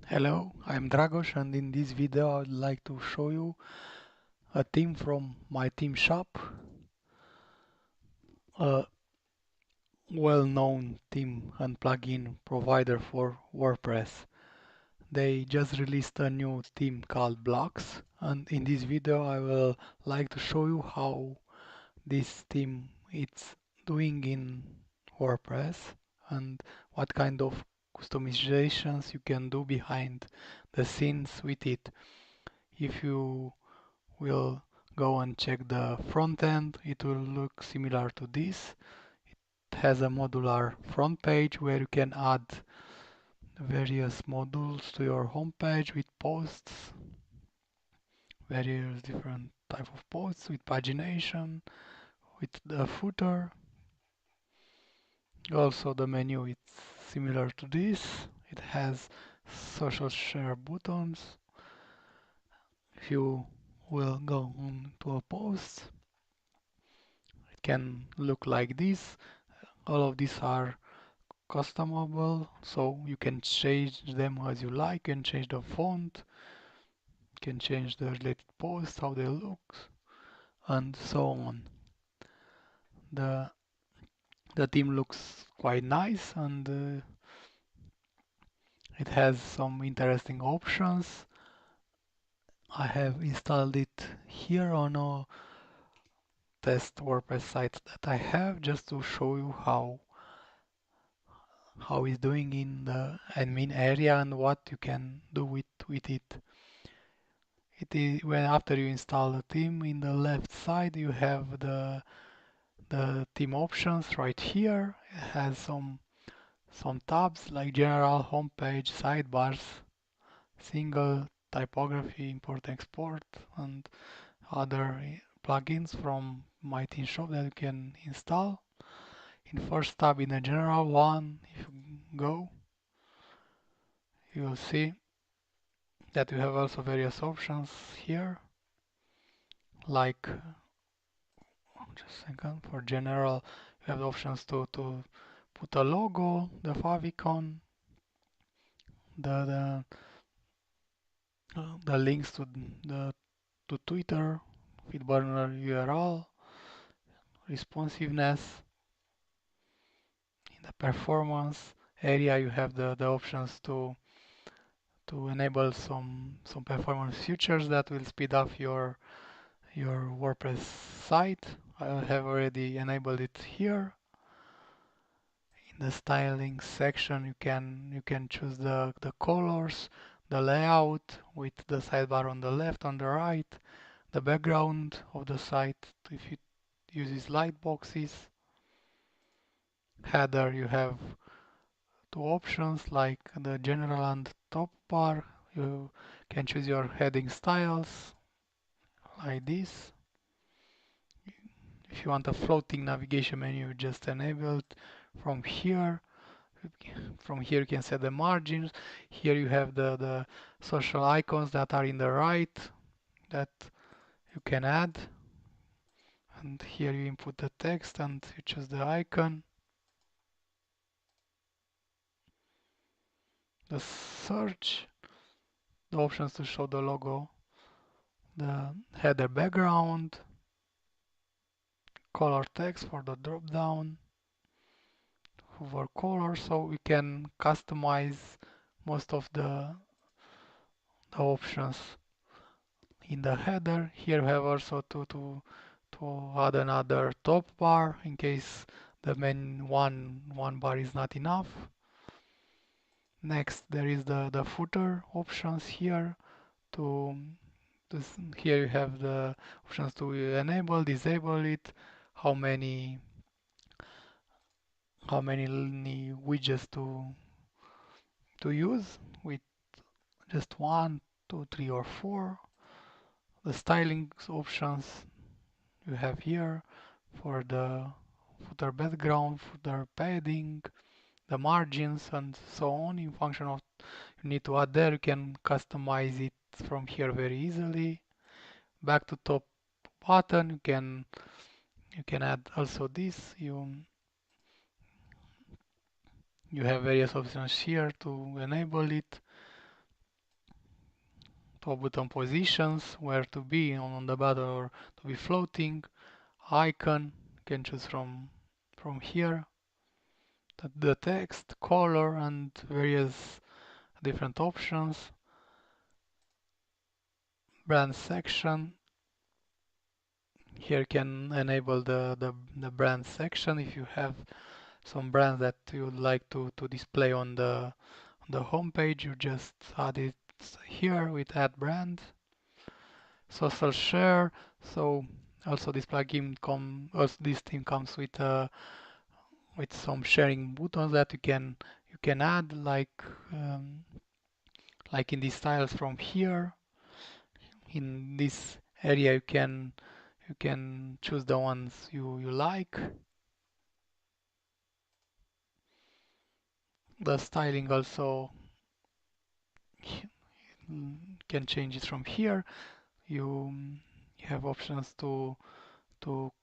Hello, I'm Dragos, and in this video I would like to show you a theme from MyThemeShop, a well-known theme and plugin provider for WordPress. They just released a new theme called Blocks, and in this video I will like to show you how this theme is doing in WordPress and what kind of customizations you can do behind the scenes with it. If you will go and check the front end, it will look similar to this. It has a modular front page where you can add various modules to your home page with posts, various different type of posts with pagination, with the footer. Also the menu is similar to this. It has social share buttons. If you will go on to a post, it can look like this. All of these are customable, so you can change them as you like. You can change the font, you can change the related posts, how they look, and so on. The the theme looks quite nice, and it has some interesting options. I have installed it here on a test WordPress site that I have just to show you how it's doing in the admin area and what you can do with it. It is when after you install the theme, in the left side you have the theme options right here. It has some tabs like general, homepage, sidebars, single, typography, import export, and other plugins from MyThemeShop that you can install. In first tab in the general one, if you go, you will see that you have also various options here, like just a second. For general, you have the options to put a logo, the favicon, the the links the to Twitter, feedburner URL, responsiveness. In the performance area, you have the options to enable some performance features that will speed up your WordPress site. I have already enabled it here. In the styling section you can choose the colors, the layout with the sidebar on the left, on the right, the background of the site if it uses light boxes. Header, you have two options like the general and top bar. You can choose your heading styles like this. If you want a floating navigation menu, just enable it from here. From here you can set the margins. Here you have the social icons that are in the right that you can add. And here you input the text and you choose the icon. The search, the options to show the logo, the header background, color text for the drop down, hover color, so we can customize most of the options in the header. Here we have also to add another top bar in case the main one bar is not enough. Next, there is the footer options here. To here you have the options to enable, disable it, how many widgets to use with just one, two, three, or four. The styling options you have here for the footer background, footer padding, the margins, and so on. In function of you need to add there, you can customize it from here very easily. Back to top button, you can add also this. You have various options here to enable it. top button positions, where to be on the button or to be floating. Icon, you can choose from here. The text, color, and various different options. Brand section. Here you can enable the brand section if you have some brands that you would like to display on the home page. You just add it here with add brand. Social share. So also this plugin also this theme comes with some sharing buttons that you can add um, like in these styles from here. In this area you can choose the ones you like. The styling also can change it from here. You, you have options to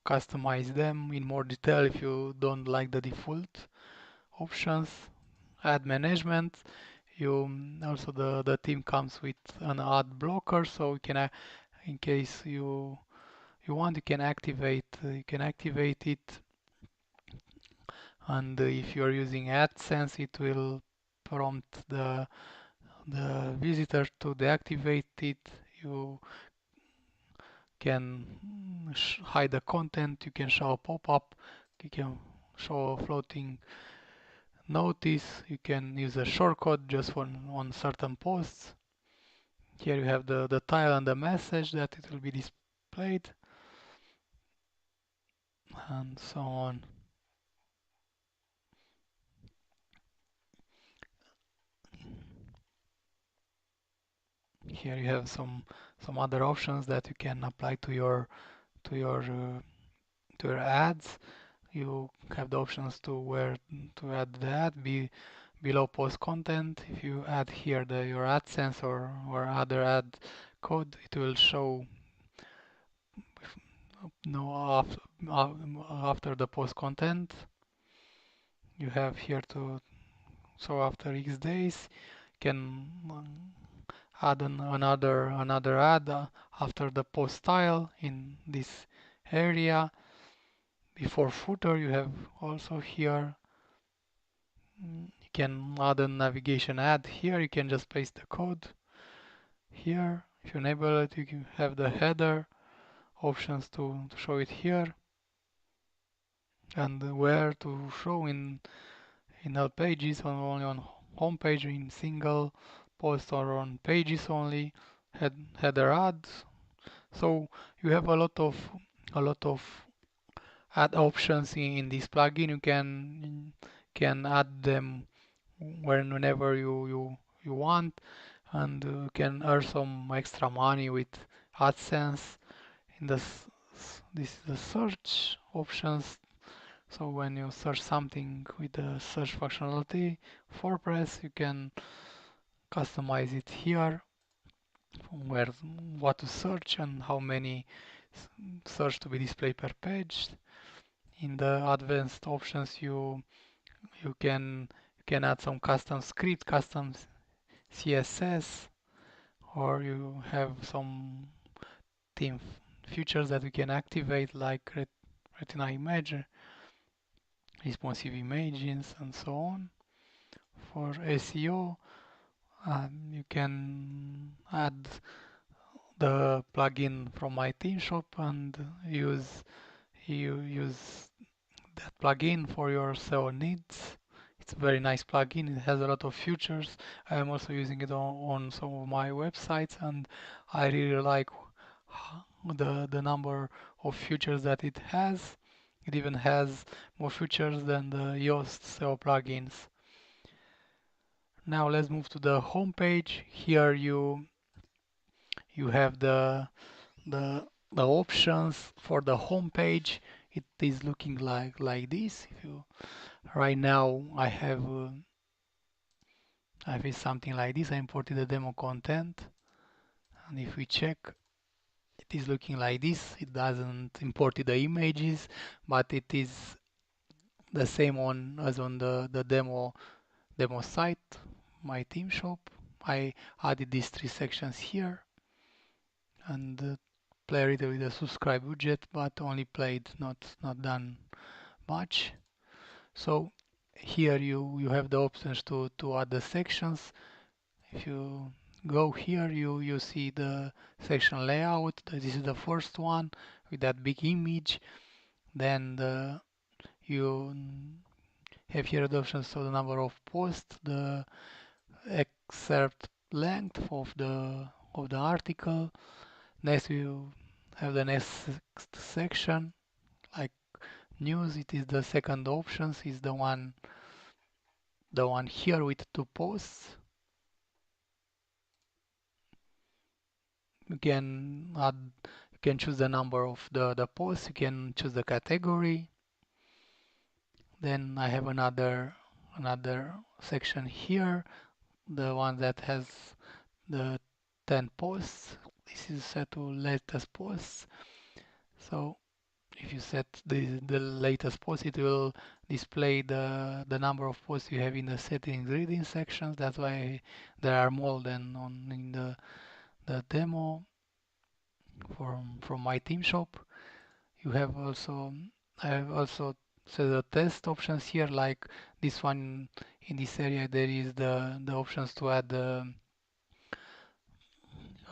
customize them in more detail if you don't like the default options. Ad management. You also the theme comes with an ad blocker, so you can in case you want you can activate it, and if you are using AdSense it will prompt the visitor to deactivate it. You can hide the content, you can show a pop-up, you can show a floating notice, you can use a shortcut just on certain posts. Here you have the title and the message that it will be displayed, and so on. Here you have some other options that you can apply to your uh, to your ads. You have the options to where to add the ad below post content. If you add here your AdSense or other ad code, it will show no after the post content. You have here to so after X days can add another ad after the post style in this area. Before footer you have also here. You can add a navigation ad here. You can just paste the code here. If you enable it, you can have the header options to show it here, and where to show in all pages, only on home page, in single post, or on pages only. Header ads. So you have a lot of add options in this plugin. You can add them whenever you want, and can earn some extra money with AdSense. In this is the search options. So when you search something with the search functionality for press, you can customize it here, where what to search and how many search to be displayed per page. In the advanced options, you can add some custom script, custom CSS, or you have some theme features that we can activate, like retina image, responsive images, and so on. For SEO, you can add the plugin from MyThemeShop and use that plugin for your SEO needs. It's a very nice plugin. It has a lot of features. I am also using it on some of my websites, and I really like the number of features that it has. It even has more features than the Yoast SEO plugins. Now let's move to the home page. Here you have the options for the home page. It is looking like this. If you right now I have something like this. I imported the demo content, and if we check, it is looking like this. It doesn't import the images, but it is the same as on the demo site, my theme shop. I added these three sections here. and play a little with the subscribe widget, but only played, not done much. So here you have the options to add the sections. If you go here, you see the section layout. This is the first one with that big image. Then you have here the options, so the number of posts, the excerpt length of the article. Next you have the next section, like news. It is the second options, is the one here with two posts. You can add, you can choose the number of the posts, you can choose the category. Then I have another section here, the one that has the 10 posts. This is set to latest posts. So if you set the latest post, it will display the number of posts you have in the settings reading sections. That's why there are more than on in the demo from my theme shop. You have also I have also set the test options here, like this one. In this area there is the options to add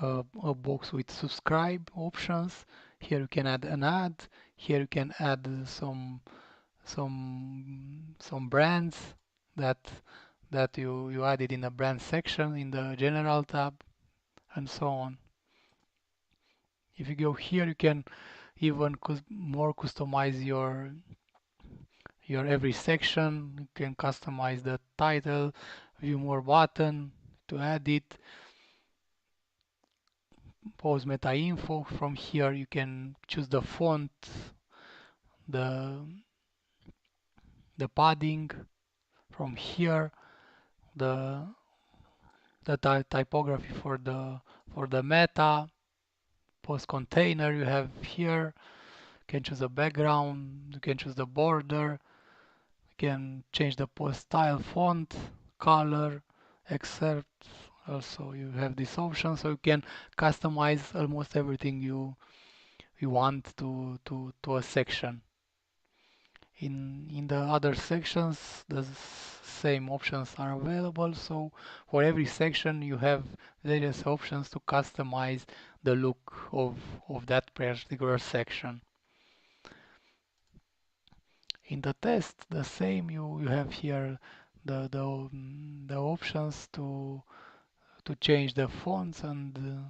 a box with subscribe options. Here you can add an ad. Here you can add some brands that you added in the brand section in the general tab, and so on. If you go here, you can even more customize your every section. You can customize the title, view more button to add it, post meta info. From here you can choose the font, the the padding. From here the typography for the meta. Post container you have here. You can choose the background, you can choose the border, you can change the post style, font, color, excerpt. Also you have this option, so you can customize almost everything you want to a section. In the other sections, the same options are available. So for every section, you have various options to customize the look of that particular section. In the test, the same. You have here the options to change the fonts and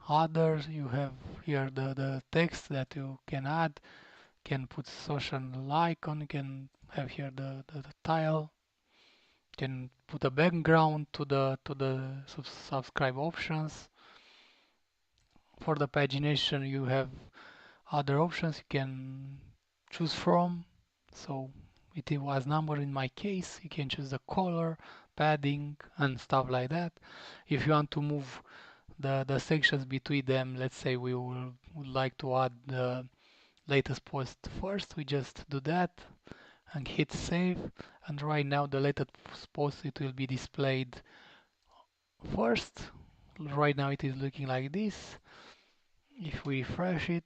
others. You have here the text that you can add. Can put social icon. You can have here the tile. Can put a background to the subscribe options. For the pagination, you have other options you can choose from. So it was number in my case. You can choose the color, padding, and stuff like that. If you want to move the sections between them, let's say would like to add the latest post first, we just do that and hit save. And right now the latest post, it will be displayed first. Right now it is looking like this. If we refresh it,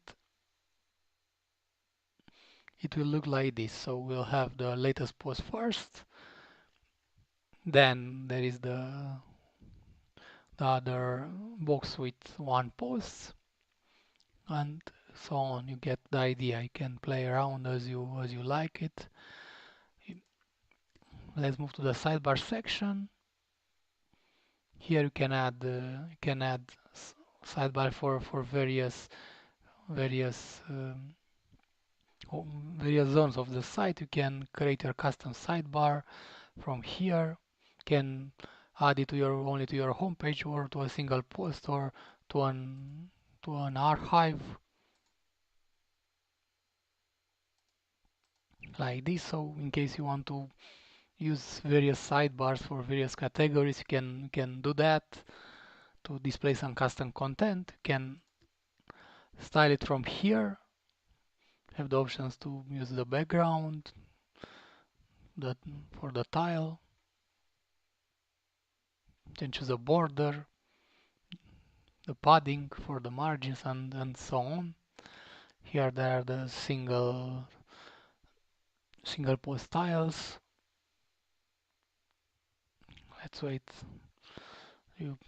it will look like this. So we'll have the latest post first, then there is the other box with one post, and so on. You get the idea. You can play around as you like it. Let's move to the sidebar section. Here you can add sidebar for various various zones of the site. You can create your custom sidebar from here. Can add it to your only to your homepage or to a single post or to an archive like this. So in case you want to use various sidebars for various categories, you can do that to display some custom content. You can style it from here. Have the options to use the background, that for the tile. You can choose a border. the padding for the margins and so on. Here there are the single post styles. Let's wait you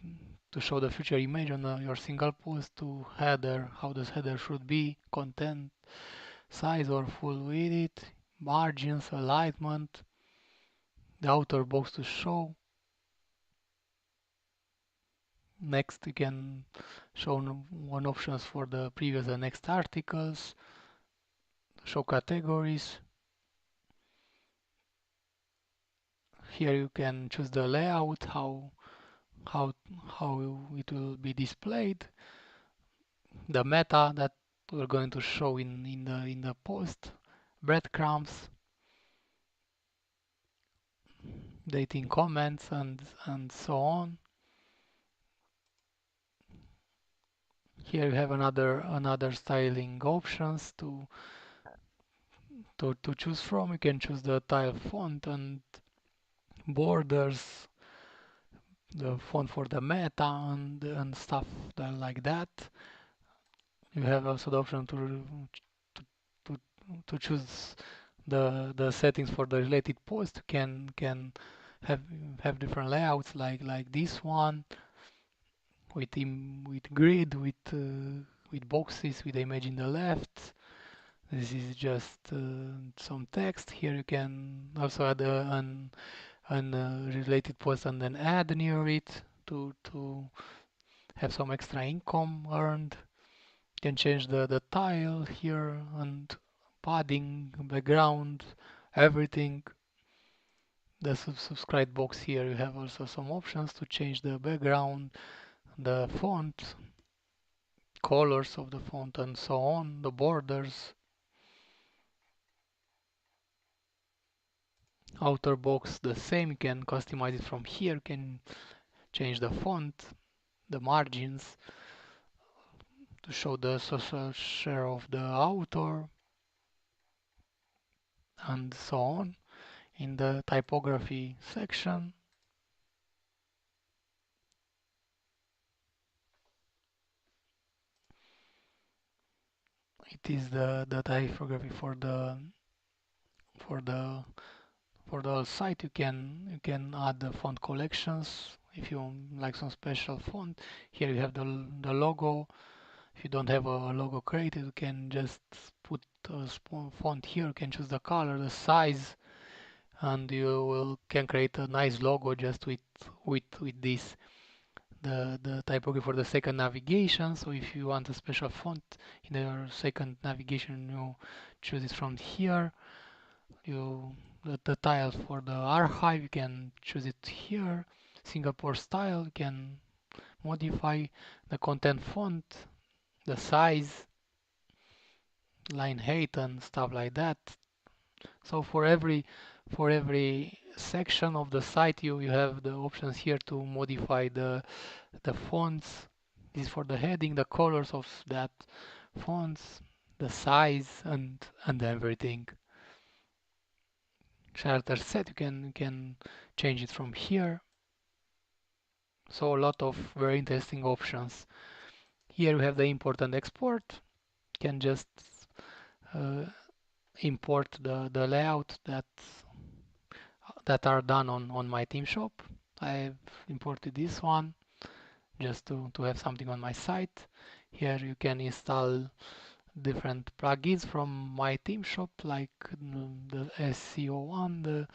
to show the future image on your single post to header, how this header should be, content, size or full width, margins, alignment, the outer box to show. Next, you can show one options for the previous and next articles, show categories. Here you can choose the layout, how how it will be displayed, the meta that we're going to show in the post, breadcrumbs, dating comments and so on. Here you have another styling options to choose from. You can choose the tile font and borders, the font for the meta and stuff like that. You have also the option to, to choose the settings for the related post. You can have have different layouts like this one with grid with boxes with the image in the left. This is just some text. Here you can also add an related post and then add near it to have some extra income earned. You can change the tile here and padding, background, everything. The subscribe box here you have also some options to change the background, the font, colors of the font and so on, the borders. Outer box the same, you can customize it from here, you can change the font, the margins to show the social share of the author and so on. In the typography section, it is the typography for the for the site. You can add the font collections if you like some special font. Here you have the logo. If you don't have a logo created, you can just put a font here. You can choose the color, the size, and you can create a nice logo just with this. The typography for the second navigation. So if you want a special font in your second navigation, you choose it from here. You the tile for the archive, you can choose it here. Singapore style, you can modify the content font, the size, line height and stuff like that. So for every section of the site you have the options here to modify the fonts. This is for the heading, the colors of that fonts, the size and everything. Character set, you can change it from here. So a lot of very interesting options. Here we have the import and export. You can just uh, import the layout that are done on my theme shop. I've imported this one just to have something on my site. Here you can install different plugins from my theme shop like the SEO1, the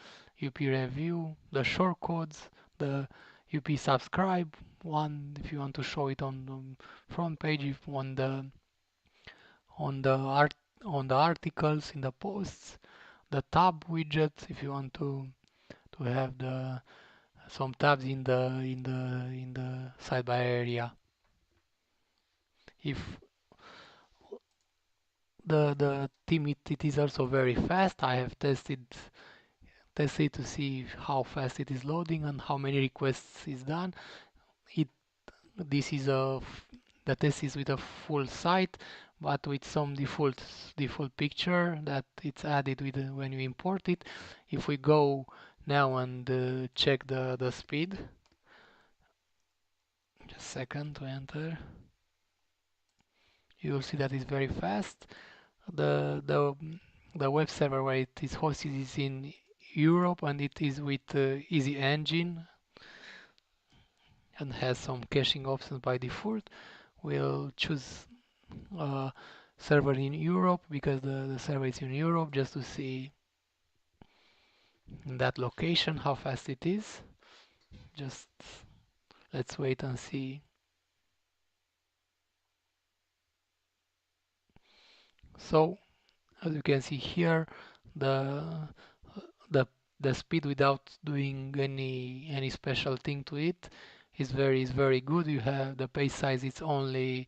UP review, the shortcodes, the UP subscribe one if you want to show it on the front page, if on the art on the articles in the posts, the tab widgets if you want to have the some tabs in the sidebar area. If the theme it is also very fast. I have tested to see how fast it is loading and how many requests is done. It this is the test is with a full site, but with some default picture that it's added with when you import it. If we go now and check the speed, just second to enter. You will see that it's very fast. The web server where it is hosted is in Europe, and it is with Easy Engine and has some caching options by default. We'll choose server in Europe because the server is in Europe, just to see in that location how fast it is. Just let's wait and see. So as you can see here, the the the speed without doing any special thing to it is very good. You have the page size, it's only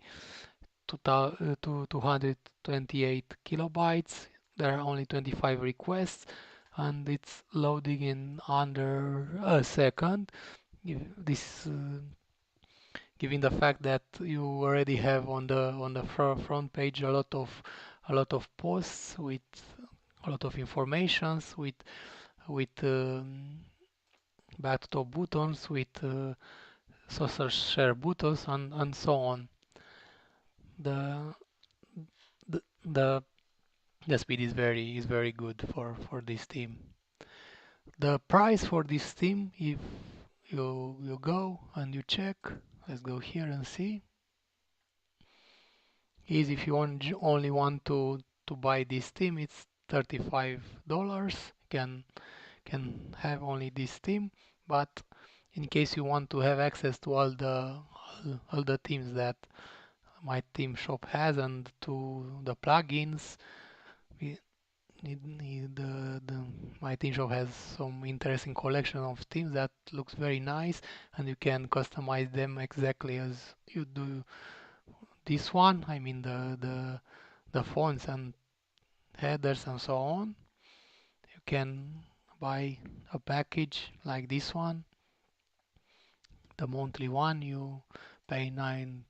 228 kilobytes. There are only 25 requests, and it's loading in under a second. This Given the fact that you already have on the front page a lot of posts with a lot of informations with back to top buttons, with social share buttons, and so on. The the the, the speed is very good for this theme. The price for this theme, if you go and you check, let's go here and see, is if you only want to buy this theme, it's $35. Can have only this theme, but in case you want to have access to all the themes that my theme shop has, and to the plugins, we the my theme shop has some interesting collection of themes that looks very nice, and you can customize them exactly as you do this one. I mean the fonts and headers and so on. You can buy a package like this one, the monthly one. You pay $9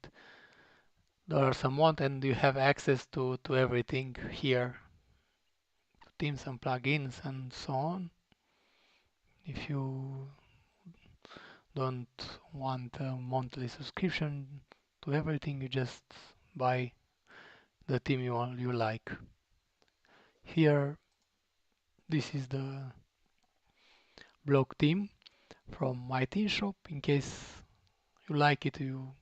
a month, and you have access to everything here, themes and plugins and so on. If you don't want a monthly subscription to everything, you just buy the theme you like. Here, this is the block theme from my theme shop. In case you like it, you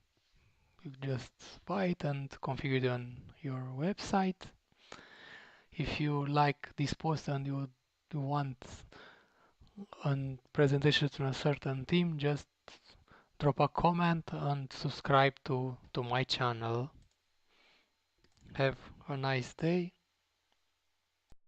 just buy it and configure it on your website. If you like this post and you want a presentation to a certain theme, just drop a comment and subscribe to my channel. Have a nice day.